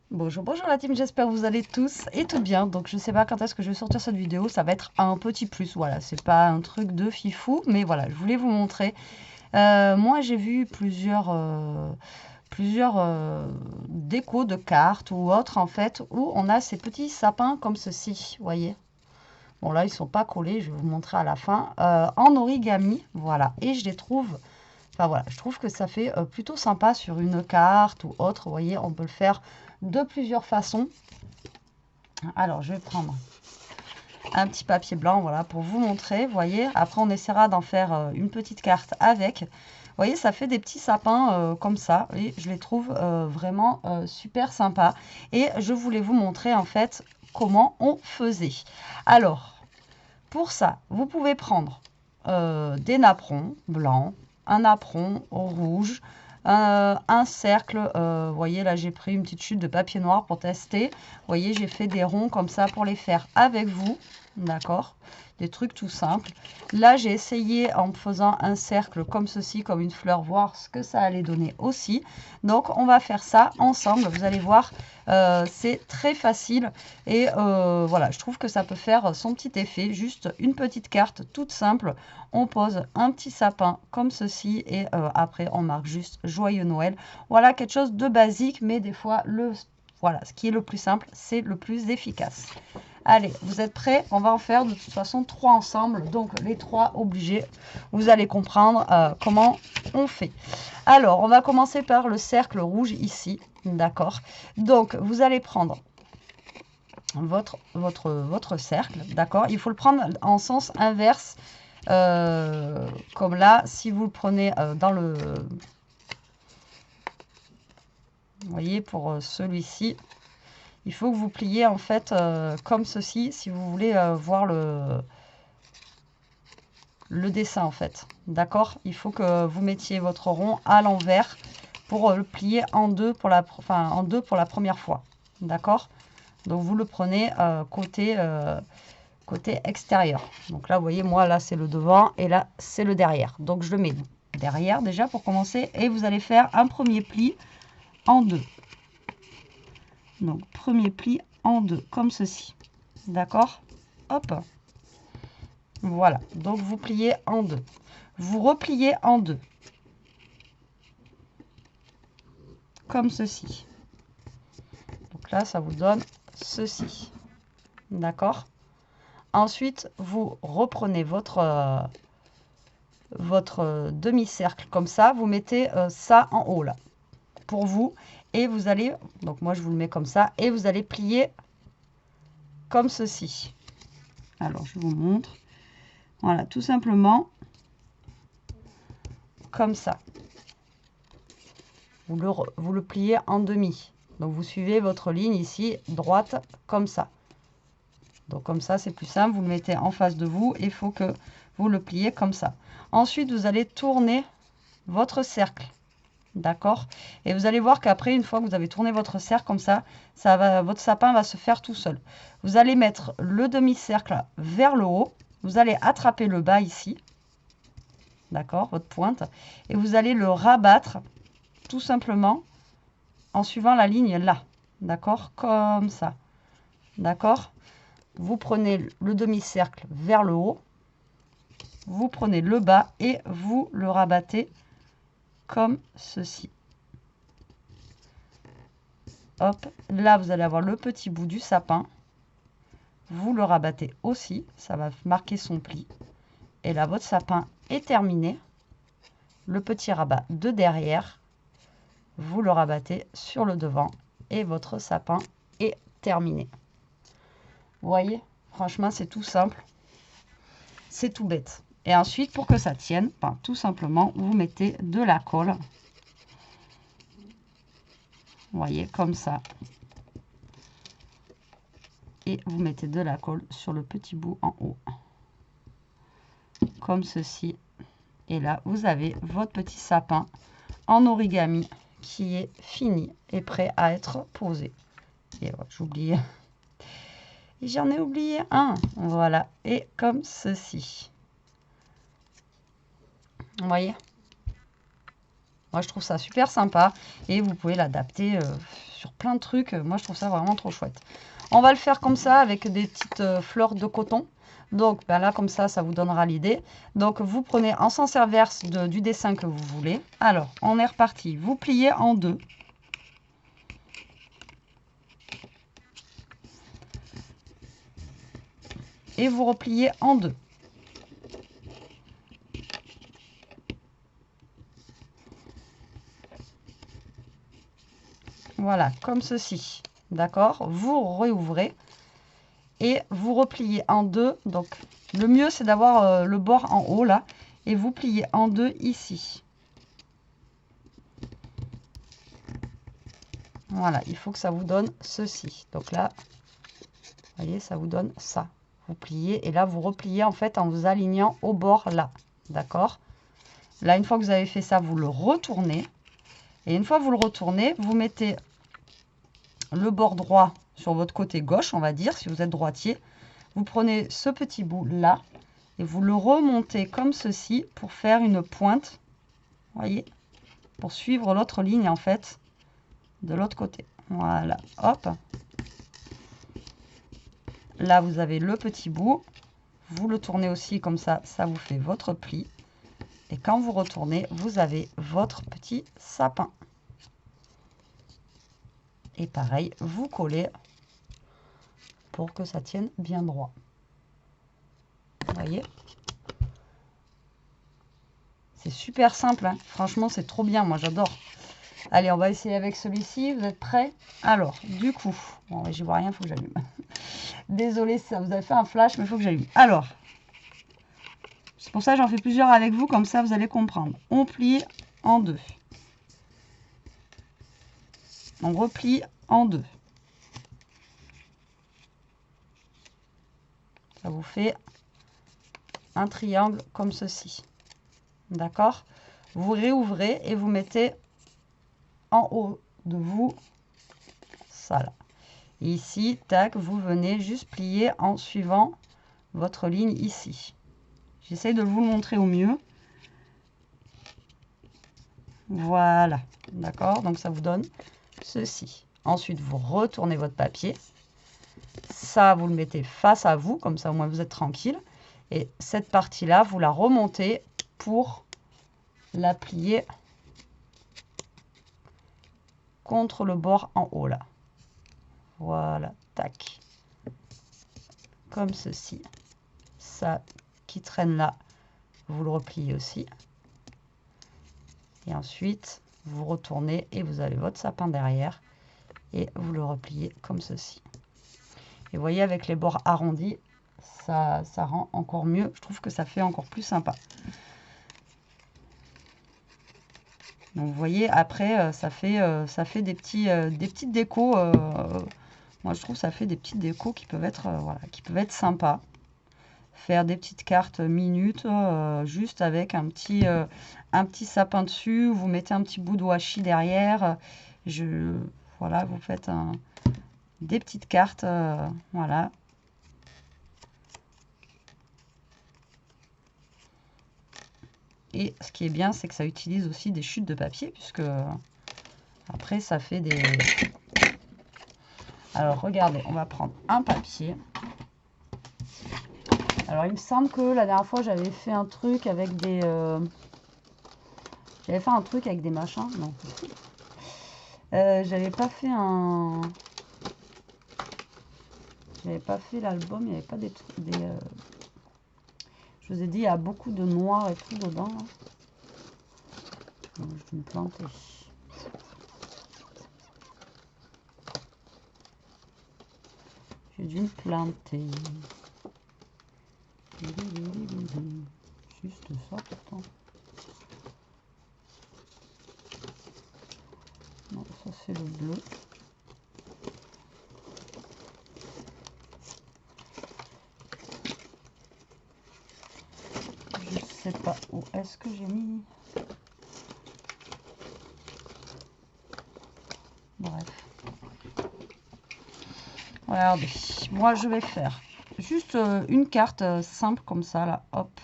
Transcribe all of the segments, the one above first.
Bonjour, bonjour la team, j'espère que vous allez tous et toutes bien. Donc je sais pas quand est-ce que je vais sortir cette vidéo, ça va être un petit plus. Voilà, c'est pas un truc de fifou, mais voilà, je voulais vous montrer. Moi j'ai vu plusieurs décos de cartes ou autres en fait, où on a ces petits sapins comme ceci, vous voyez. Bon là ils sont pas collés, je vais vous montrer à la fin, en origami, voilà. Et je les trouve, enfin voilà, je trouve que ça fait plutôt sympa sur une carte ou autre, vous voyez, on peut le faire de plusieurs façons. Alors, je vais prendre un petit papier blanc, voilà, pour vous montrer, vous voyez. Après, on essaiera d'en faire une petite carte avec. Vous voyez, ça fait des petits sapins comme ça, et je les trouve vraiment super sympas. Et je voulais vous montrer, en fait, comment on faisait. Alors, pour ça, vous pouvez prendre des napperons blancs, un napperon rouge, un cercle. Vous voyez, là, j'ai pris une petite chute de papier noir pour tester. Vous voyez, j'ai fait des ronds comme ça pour les faire avec vous. D'accord? Des trucs tout simples. Là, j'ai essayé en me faisant un cercle comme ceci, comme une fleur, voir ce que ça allait donner aussi. Donc, on va faire ça ensemble. Vous allez voir, c'est très facile. Et voilà, je trouve que ça peut faire son petit effet. Juste une petite carte toute simple. On pose un petit sapin comme ceci et après on marque juste Joyeux Noël. Voilà, quelque chose de basique, mais des fois, voilà, ce qui est le plus simple, c'est le plus efficace. Allez, vous êtes prêts? On va en faire de toute façon 3 ensemble, donc les 3 obligés. Vous allez comprendre comment on fait. Alors, on va commencer par le cercle rouge ici, d'accord? Donc, vous allez prendre votre cercle, d'accord? Il faut le prendre en sens inverse, comme là, si vous le prenez dans le... Vous voyez, pour celui-ci, il faut que vous pliez en fait comme ceci, si vous voulez voir le dessin en fait, d'accord? Il faut que vous mettiez votre rond à l'envers pour le plier en deux pour la première fois, d'accord? Donc vous le prenez côté extérieur. Donc là, vous voyez, moi, là, c'est le devant et là, c'est le derrière. Donc je le mets derrière déjà pour commencer et vous allez faire un premier pli en deux. Donc premier pli en deux, comme ceci. D'accord? Hop. Voilà. Donc vous pliez en deux. Vous repliez en deux. Comme ceci. Donc là, ça vous donne ceci. D'accord? Ensuite, vous reprenez votre demi-cercle comme ça. Vous mettez ça en haut là. Pour vous. Et vous allez, donc moi je vous le mets comme ça. Et vous allez plier comme ceci. Alors, je vous montre. Voilà, tout simplement comme ça. Vous le pliez en demi. Donc, vous suivez votre ligne ici, droite, comme ça. Donc, comme ça, c'est plus simple. Vous le mettez en face de vous et il faut que vous le pliez comme ça. Ensuite, vous allez tourner votre cercle. D'accord? Et vous allez voir qu'après, une fois que vous avez tourné votre cercle comme ça, votre sapin va se faire tout seul. Vous allez mettre le demi-cercle vers le haut. Vous allez attraper le bas ici. D'accord? Votre pointe. Et vous allez le rabattre tout simplement en suivant la ligne là. D'accord? Comme ça. D'accord? Vous prenez le demi-cercle vers le haut. Vous prenez le bas et vous le rabattez comme ceci. Hop, là vous allez avoir le petit bout du sapin. Vous le rabattez aussi, ça va marquer son pli. Et là, votre sapin est terminé. Le petit rabat de derrière, vous le rabattez sur le devant et votre sapin est terminé. Vous voyez, franchement, c'est tout simple. C'est tout bête. Et ensuite, pour que ça tienne, ben, tout simplement, vous mettez de la colle. Vous voyez, comme ça. Et vous mettez de la colle sur le petit bout en haut. Comme ceci. Et là, vous avez votre petit sapin en origami qui est fini et prêt à être posé. Et voilà, j'oubliais. J'en ai oublié un. Voilà. Et comme ceci. Vous voyez? Moi, je trouve ça super sympa. Et vous pouvez l'adapter sur plein de trucs. Moi, je trouve ça vraiment trop chouette. On va le faire comme ça avec des petites fleurs de coton. Donc ben là, comme ça vous donnera l'idée. Donc vous prenez en sens inverse du dessin que vous voulez. Alors, on est reparti. Vous pliez en deux. Et vous repliez en deux. Voilà, comme ceci. D'accord? Vous réouvrez et vous repliez en deux. Donc, le mieux, c'est d'avoir le bord en haut, là. Et vous pliez en deux ici. Voilà, il faut que ça vous donne ceci. Donc là, vous voyez, ça vous donne ça. Vous pliez et là, vous repliez en fait en vous alignant au bord là. D'accord? Là, une fois que vous avez fait ça, vous le retournez. Et une fois que vous le retournez, vous mettez le bord droit sur votre côté gauche, on va dire, si vous êtes droitier. Vous prenez ce petit bout là et vous le remontez comme ceci pour faire une pointe. Vous voyez? Pour suivre l'autre ligne en fait de l'autre côté. Voilà, hop. Là, vous avez le petit bout. Vous le tournez aussi comme ça, ça vous fait votre pli. Et quand vous retournez, vous avez votre petit sapin. Et pareil, vous collez pour que ça tienne bien droit. Vous voyez? C'est super simple, hein. Franchement, c'est trop bien, moi j'adore. Allez, on va essayer avec celui-ci. Vous êtes prêts? Alors, du coup, bon, j'y vois rien, il faut que j'allume. Désolée si ça vous a fait un flash, mais il faut que j'allume. Alors, c'est pour ça que j'en fais plusieurs avec vous, comme ça vous allez comprendre. On plie en deux. On replie en deux. Ça vous fait un triangle comme ceci. D'accord? Vous réouvrez et vous mettez en haut de vous ça là. Et ici, tac, vous venez juste plier en suivant votre ligne ici. J'essaye de vous le montrer au mieux. Voilà, d'accord? Donc ça vous donne ceci. Ensuite, vous retournez votre papier. Ça, vous le mettez face à vous, comme ça au moins vous êtes tranquille. Et cette partie-là, vous la remontez pour la plier contre le bord en haut là. Voilà, tac. Comme ceci. Ça qui traîne là, vous le repliez aussi. Et ensuite, vous retournez et vous avez votre sapin derrière. Et vous le repliez comme ceci. Et vous voyez, avec les bords arrondis, ça rend encore mieux. Je trouve que ça fait encore plus sympa. Donc vous voyez, après, ça fait des petites décos. Moi, je trouve que ça fait des petites décos qui peuvent être, voilà, qui peuvent être sympas. Faire des petites cartes minutes, juste avec un petit sapin dessus. Vous mettez un petit bout de washi derrière. Voilà, vous faites des petites cartes, voilà. Et ce qui est bien, c'est que ça utilise aussi des chutes de papier, puisque après, ça fait des... Alors, regardez, on va prendre un papier. Alors, il me semble que la dernière fois, j'avais fait un truc avec des... J'avais fait un truc avec des machins. Non. J'avais pas fait un... J'avais pas fait l'album, il n'y avait pas des trucs... Je vous ai dit, il y a beaucoup de noir et tout dedans. Là. Je vais me planter. J'ai dû me planter. Juste ça, pourtant. Non, ça c'est le bleu. Je sais pas où est-ce que j'ai mis. Bref. Regardez, moi je vais faire juste une carte simple comme ça là, hop.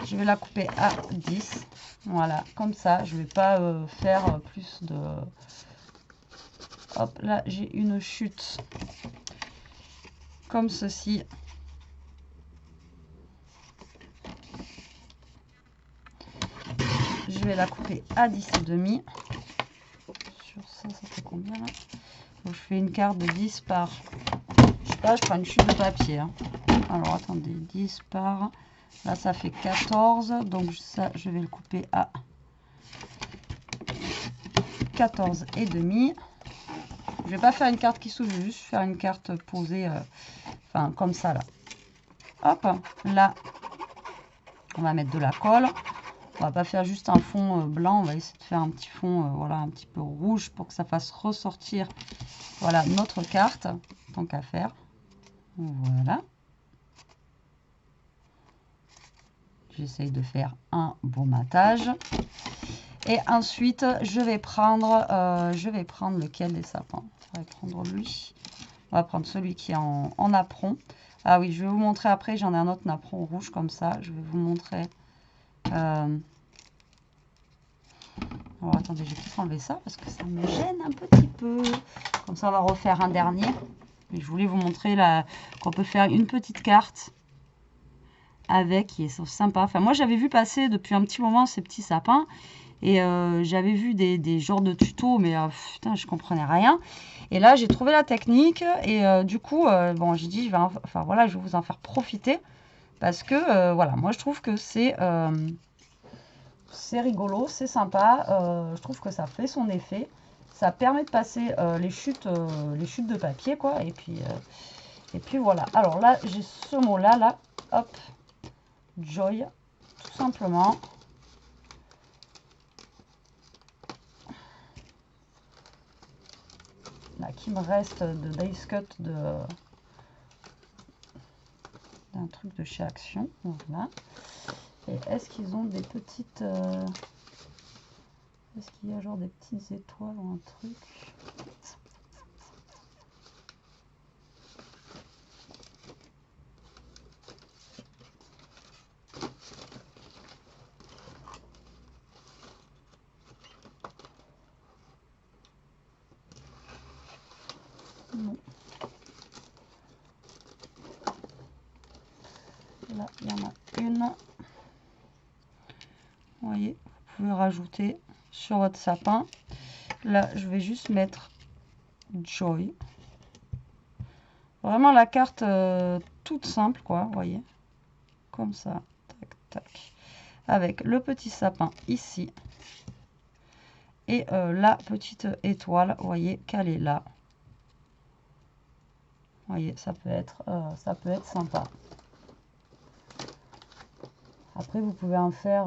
Je vais la couper à 10. Voilà, comme ça, je vais pas faire plus de... Hop, là, j'ai une chute comme ceci. Je vais la couper à 10,5. Sur ça, ça fait combien là? Donc, je fais une carte de 10 par... Je sais pas, je prends une chute de papier. Hein. Alors, attendez, 10 par... Là, ça fait 14. Donc, ça, je vais le couper à 14,5. Je vais pas faire une carte qui s'ouvre, je vais juste faire une carte posée, enfin, comme ça, là. Hop, là, on va mettre de la colle. On va pas faire juste un fond blanc, on va essayer de faire un petit fond, voilà, un petit peu rouge pour que ça fasse ressortir, voilà, notre carte, tant qu'à faire. Voilà. J'essaye de faire un bon matage. Et ensuite, je vais prendre lequel des sapins? On va prendre lui. On va prendre celui qui est en napperon. Ah oui, je vais vous montrer après, j'en ai un autre napperon rouge comme ça. Je vais vous montrer. Alors attendez, je vais peut-être enlever ça parce que ça me gêne un petit peu. Comme ça, on va refaire un dernier. Et je voulais vous montrer qu'on peut faire une petite carte avec, qui est sympa. Enfin, moi, j'avais vu passer depuis un petit moment ces petits sapins. Et j'avais vu des genres de tutos, mais putain, je comprenais rien. Et là, j'ai trouvé la technique. Et du coup, bon, j'ai dit, voilà, je vais vous en faire profiter. Parce que, voilà, moi, je trouve que c'est rigolo, c'est sympa. Je trouve que ça fait son effet. Ça permet de passer les chutes de papier, quoi. Et puis voilà. Alors là, j'ai ce mot-là, là. Hop. Joy, tout simplement. Là, qui me reste de Dice Cut d'un truc de chez Action. Voilà. Et est-ce qu'ils ont des petites... est-ce qu'il y a genre des petites étoiles ou un truc? Non. Là, il y en a une. Vous voyez, vous pouvez rajouter sur votre sapin. Là, je vais juste mettre Joy. Vraiment la carte toute simple, quoi, vous voyez. Comme ça. Tac, tac. Avec le petit sapin ici. Et la petite étoile, vous voyez, qu'elle est là. Vous voyez, ça peut être sympa. Après, vous pouvez en faire,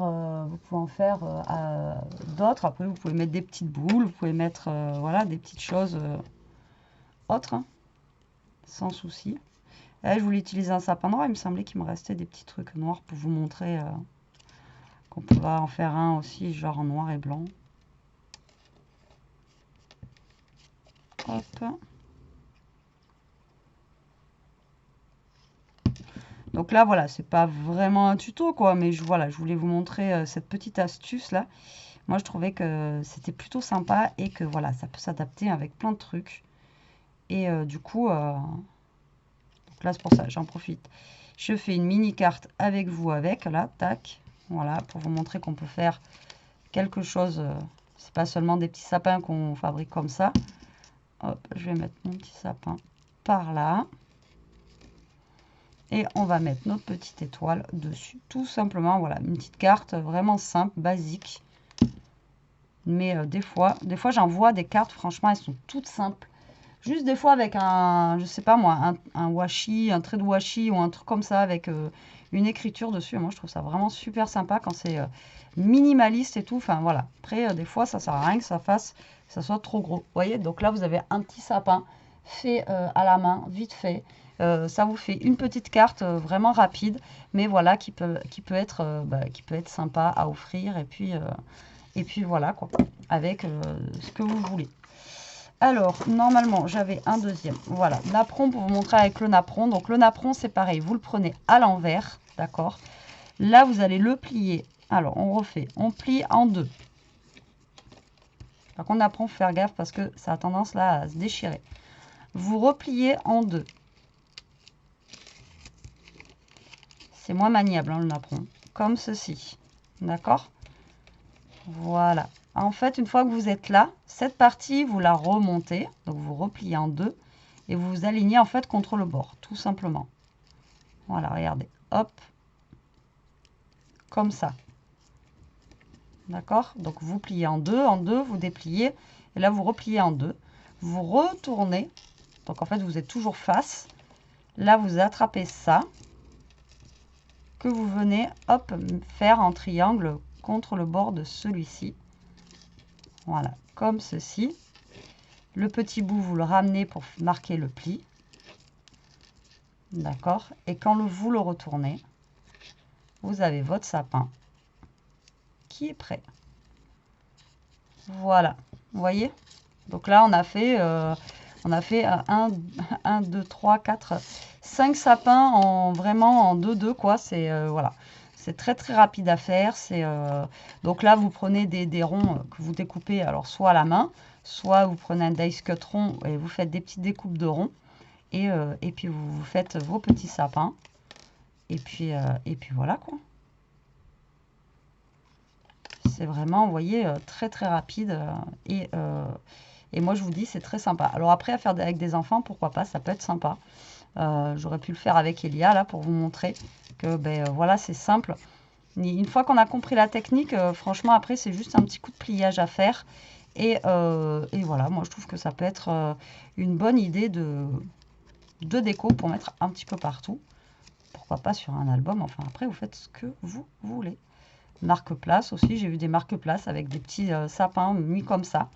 d'autres. Après, vous pouvez mettre des petites boules, vous pouvez mettre voilà, des petites choses autres, hein, sans souci. Là, je voulais utiliser un sapin noir. Il me semblait qu'il me restait des petits trucs noirs pour vous montrer qu'on pouvait en faire un aussi, genre en noir et blanc. Hop. Donc là, voilà, c'est pas vraiment un tuto, quoi, mais voilà, je voulais vous montrer cette petite astuce là. Moi, je trouvais que c'était plutôt sympa et que voilà, ça peut s'adapter avec plein de trucs. Et du coup, donc là, c'est pour ça, j'en profite. Je fais une mini carte avec vous, là, tac, voilà, pour vous montrer qu'on peut faire quelque chose. C'est pas seulement des petits sapins qu'on fabrique comme ça. Hop, je vais mettre mon petit sapin par là. Et on va mettre notre petite étoile dessus. Tout simplement, voilà, une petite carte vraiment simple, basique. Mais des fois j'en vois des cartes, franchement, elles sont toutes simples. Juste des fois avec je sais pas moi, un washi, un trait de washi ou un truc comme ça avec une écriture dessus. Et moi, je trouve ça vraiment super sympa quand c'est minimaliste et tout. Enfin, voilà. Après, des fois, ça sert à rien que ça soit trop gros. Vous voyez, donc là, vous avez un petit sapin fait à la main, vite fait. Ça vous fait une petite carte vraiment rapide, mais voilà, qui peut être sympa à offrir. Et puis voilà, quoi, avec ce que vous voulez. Alors, normalement, j'avais un deuxième. Voilà, napperon pour vous montrer avec le napperon. Donc, le napperon, c'est pareil. Vous le prenez à l'envers, d'accord? Là, vous allez le plier Alors, on refait. On plie en deux. Par contre, après, il faut faire gaffe parce que ça a tendance là à se déchirer. Vous repliez en deux. C'est moins maniable, hein, le napperon. Comme ceci. D'accord? Voilà. En fait, une fois que vous êtes là, cette partie, vous la remontez. Donc, vous repliez en deux. Et vous vous alignez en fait contre le bord, tout simplement. Voilà, regardez. Hop. Comme ça. D'accord? Donc, vous pliez en deux, vous dépliez. Et là, vous repliez en deux. Vous retournez. Donc, en fait, vous êtes toujours face. Là, vous attrapez ça. Que vous venez, hop, faire en triangle contre le bord de celui-ci. Voilà, comme ceci. Le petit bout, vous le ramenez pour marquer le pli. D'accord? Et quand vous le retournez, vous avez votre sapin qui est prêt. Voilà, vous voyez? Donc là, on a fait 1, 2, 3, 4, 5 sapins en vraiment en 2-2, quoi. C'est voilà. C'est très très rapide à faire. Donc là, vous prenez des ronds que vous découpez, alors soit à la main, soit vous prenez un dice cut rond et vous faites des petites découpes de ronds. Et puis vous faites vos petits sapins. Et puis voilà, quoi. C'est vraiment, vous voyez, très très rapide. Et moi, je vous dis, c'est très sympa. Alors après, à faire avec des enfants, pourquoi pas, ça peut être sympa. J'aurais pu le faire avec Elia, là, pour vous montrer que, voilà, c'est simple. Une fois qu'on a compris la technique, franchement, après, c'est juste un petit coup de pliage à faire. Et voilà, moi, je trouve que ça peut être une bonne idée de déco pour mettre un petit peu partout. Pourquoi pas sur un album. Enfin, après, vous faites ce que vous voulez. Marque-place aussi, j'ai vu des marque-place avec des petits sapins mis comme ça.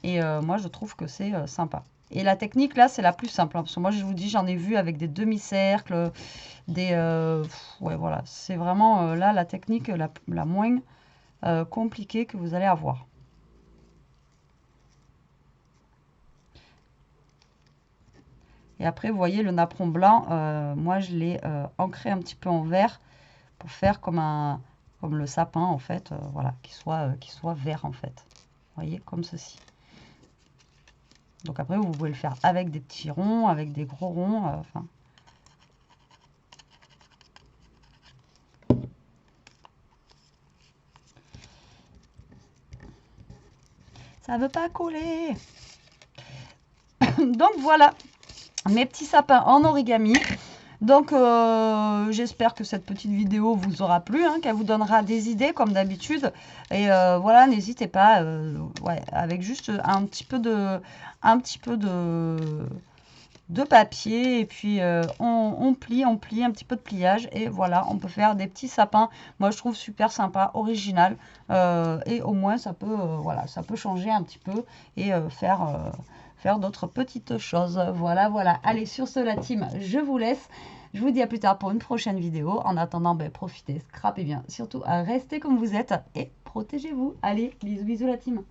Et moi, je trouve que c'est sympa. Et la technique, là, c'est la plus simple. Hein, parce que moi, je vous dis, j'en ai vu avec des demi-cercles, des... ouais, voilà. C'est vraiment, là, la technique la moins compliquée que vous allez avoir. Et après, vous voyez, le napperon blanc, moi, je l'ai ancré un petit peu en vert pour faire comme le sapin, en fait. Voilà, qui soit vert, en fait. Vous voyez, comme ceci. Donc après, vous pouvez le faire avec des petits ronds, avec des gros ronds. Enfin. Ça ne veut pas coller. Donc voilà, mes petits sapins en origami. Donc j'espère que cette petite vidéo vous aura plu, hein, qu'elle vous donnera des idées comme d'habitude. Et voilà, n'hésitez pas, ouais, avec juste un petit peu de papier et puis on plie un petit peu de pliage et voilà, on peut faire des petits sapins. Moi je trouve super sympa, original et au moins ça peut voilà, ça peut changer un petit peu et faire d'autres petites choses. Voilà, allez, sur ce la team, je vous laisse. Je vous dis à plus tard pour une prochaine vidéo. En attendant, profitez, scrapez bien, surtout restez comme vous êtes et protégez-vous. Allez, bisous la team.